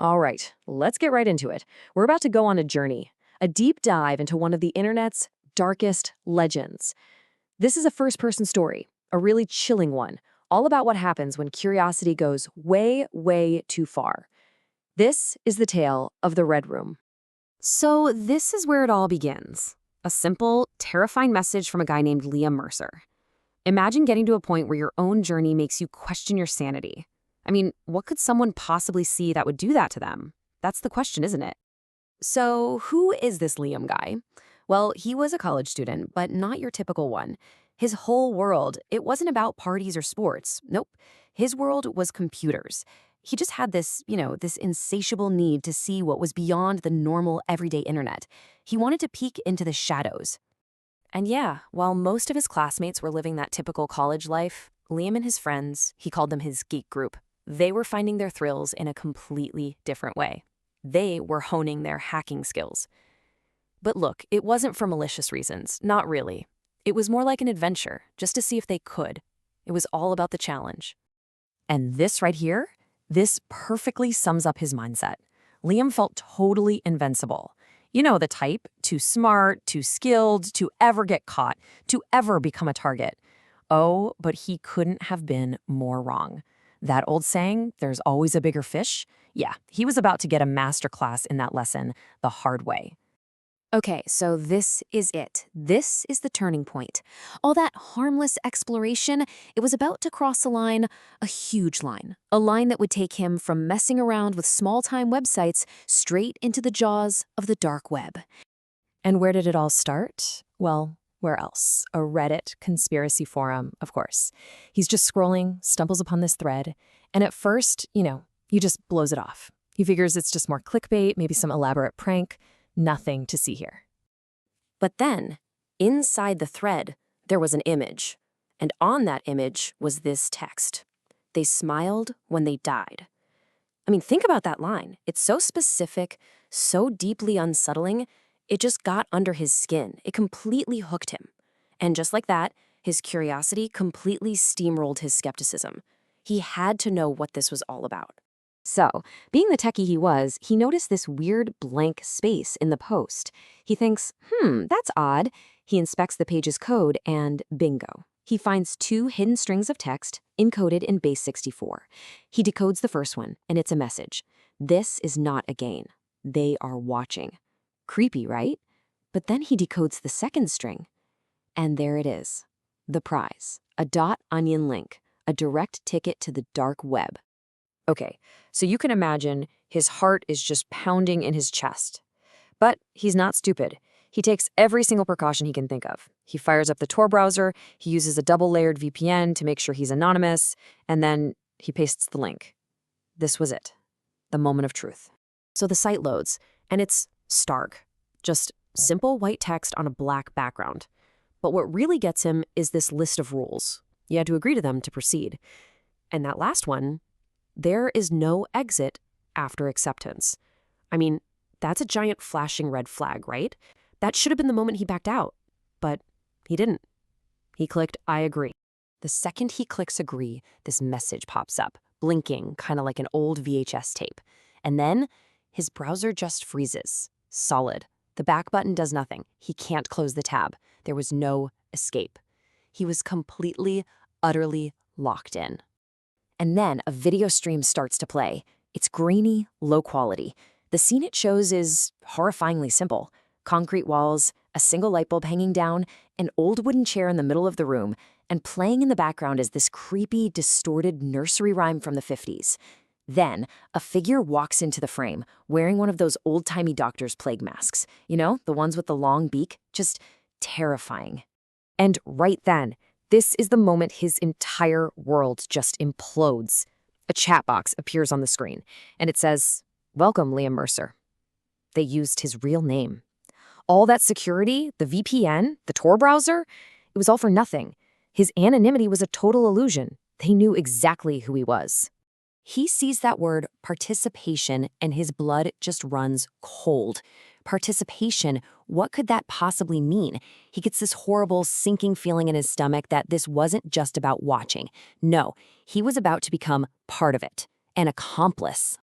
All right, let's get right into it. We're about to go on a journey, a deep dive into one of the internet's darkest legends. This is a first-person story, a really chilling one, all about what happens when curiosity goes way, way too far. This is the tale of the Red Room. So this is where it all begins. A simple, terrifying message from a guy named Liam Mercer. Imagine getting to a point where your own journey makes you question your sanity. I mean, what could someone possibly see that would do that to them? That's the question, isn't it? So who is this Liam guy? Well, he was a college student, but not your typical one. His whole world, it wasn't about parties or sports. Nope. His world was computers. He just had this insatiable need to see what was beyond the normal everyday internet. He wanted to peek into the shadows. And yeah, while most of his classmates were living that typical college life, Liam and his friends, he called them his geek group, they were finding their thrills in a completely different way. They were honing their hacking skills. But look, it wasn't for malicious reasons, not really. It was more like an adventure, just to see if they could. It was all about the challenge. And this right here, this perfectly sums up his mindset. Liam felt totally invincible. You know the type, too smart, too skilled, to ever get caught, to ever become a target. Oh, but he couldn't have been more wrong. That old saying, there's always a bigger fish? Yeah, he was about to get a masterclass in that lesson the hard way. Okay, so this is it. This is the turning point. All that harmless exploration, it was about to cross a line, a huge line. A line that would take him from messing around with small-time websites straight into the jaws of the dark web. And where did it all start? Well, where else? A Reddit conspiracy forum, of course. He's just scrolling, stumbles upon this thread, and at first, he just blows it off. He figures it's just more clickbait, maybe some elaborate prank. Nothing to see here. But then, inside the thread, there was an image. And on that image was this text. They smiled when they died. I mean, think about that line. It's so specific, so deeply unsettling, it just got under his skin. It completely hooked him. And just like that, his curiosity completely steamrolled his skepticism. He had to know what this was all about. So, being the techie he was, he noticed this weird blank space in the post. He thinks, that's odd. He inspects the page's code and bingo. He finds 2 hidden strings of text encoded in base 64. He decodes the first one, and it's a message. This is not a game. They are watching. Creepy, right? But then he decodes the second string. And there it is. The prize. A .onion link. A direct ticket to the dark web. Okay, so you can imagine his heart is just pounding in his chest. But he's not stupid. He takes every single precaution he can think of. He fires up the Tor browser, he uses a double-layered VPN to make sure he's anonymous, and then he pastes the link. This was it. The moment of truth. So the site loads, and it's stark. Just simple white text on a black background. But what really gets him is this list of rules. You had to agree to them to proceed. And that last one, there is no exit after acceptance. I mean, that's a giant flashing red flag, right? That should have been the moment he backed out. But he didn't. He clicked, I agree. The second he clicks agree, this message pops up, blinking, kind of like an old VHS tape. And then his browser just freezes. Solid. The back button does nothing. He can't close the tab. There was no escape. He was completely, utterly locked in. And then a video stream starts to play. It's grainy, low quality. The scene it shows is horrifyingly simple. Concrete walls, a single light bulb hanging down, an old wooden chair in the middle of the room, and playing in the background is this creepy, distorted nursery rhyme from the 50s. Then, a figure walks into the frame, wearing one of those old-timey doctor's plague masks. You know, the ones with the long beak? Just terrifying. And right then, this is the moment his entire world just implodes. A chat box appears on the screen, and it says, "Welcome, Liam Mercer." They used his real name. All that security, the VPN, the Tor browser, it was all for nothing. His anonymity was a total illusion. They knew exactly who he was. He sees that word participation and his blood just runs cold. Participation, what could that possibly mean? He gets this horrible sinking feeling in his stomach that this wasn't just about watching. No, he was about to become part of it, an accomplice.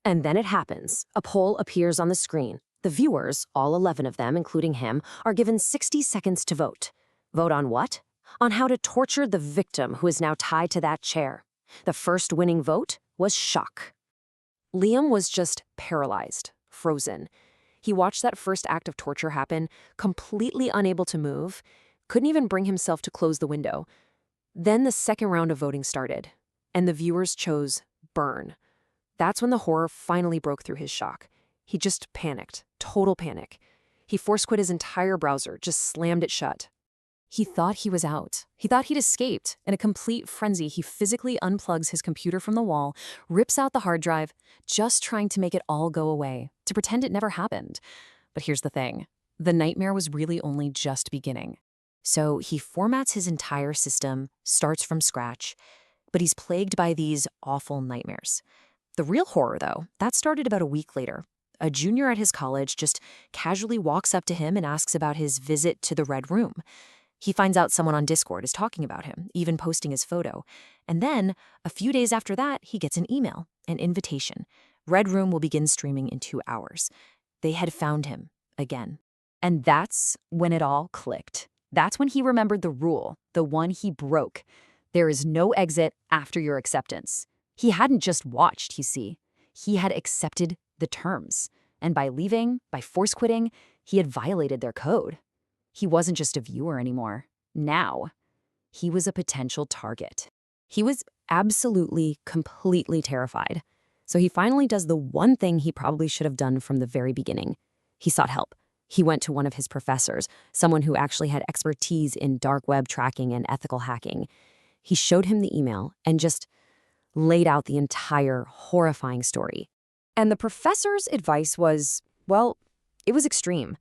And then it happens. A poll appears on the screen. The viewers, all 11 of them, including him, are given 60 seconds to vote. Vote on what? On how to torture the victim who is now tied to that chair. The first winning vote was shock. Liam was just paralyzed, frozen. He watched that first act of torture happen, completely unable to move, couldn't even bring himself to close the window. Then the second round of voting started, and the viewers chose burn. That's when the horror finally broke through his shock. He just panicked, total panic. He force quit his entire browser, just slammed it shut. He thought he was out. He thought he'd escaped. In a complete frenzy, he physically unplugs his computer from the wall, rips out the hard drive, just trying to make it all go away, to pretend it never happened. But here's the thing. The nightmare was really only just beginning. So he formats his entire system, starts from scratch, but he's plagued by these awful nightmares. The real horror, though, that started about a week later. A junior at his college just casually walks up to him and asks about his visit to the Red Room. He finds out someone on Discord is talking about him, even posting his photo. And then, a few days after that, he gets an email, an invitation. Red Room will begin streaming in 2 hours. They had found him again. And that's when it all clicked. That's when he remembered the rule, the one he broke. There is no exit after your acceptance. He hadn't just watched, you see. He had accepted the terms. And by leaving, by force quitting, he had violated their code. He wasn't just a viewer anymore. Now, he was a potential target. He was absolutely, completely terrified. So he finally does the one thing he probably should have done from the very beginning. He sought help. He went to one of his professors, someone who actually had expertise in dark web tracking and ethical hacking. He showed him the email and just laid out the entire horrifying story. And the professor's advice was, well, it was extreme.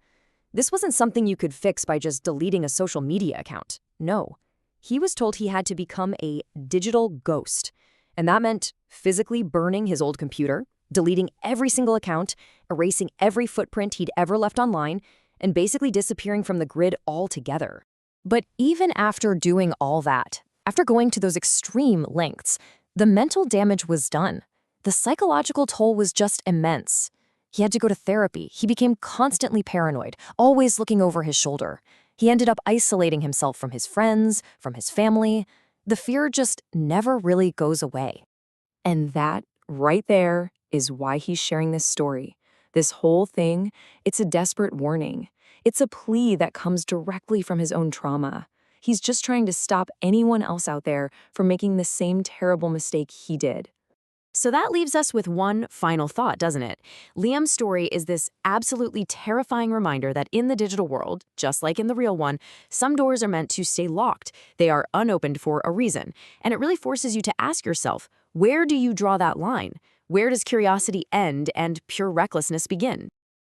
This wasn't something you could fix by just deleting a social media account. No. He was told he had to become a digital ghost. And that meant physically burning his old computer, deleting every single account, erasing every footprint he'd ever left online, and basically disappearing from the grid altogether. But even after doing all that, after going to those extreme lengths, the mental damage was done. The psychological toll was just immense. He had to go to therapy. He became constantly paranoid, always looking over his shoulder. He ended up isolating himself from his friends, from his family. The fear just never really goes away. And that, right there, is why he's sharing this story. This whole thing, it's a desperate warning. It's a plea that comes directly from his own trauma. He's just trying to stop anyone else out there from making the same terrible mistake he did. So that leaves us with one final thought, doesn't it? Liam's story is this absolutely terrifying reminder that in the digital world, just like in the real one, some doors are meant to stay locked. They are unopened for a reason. And it really forces you to ask yourself, where do you draw that line? Where does curiosity end and pure recklessness begin?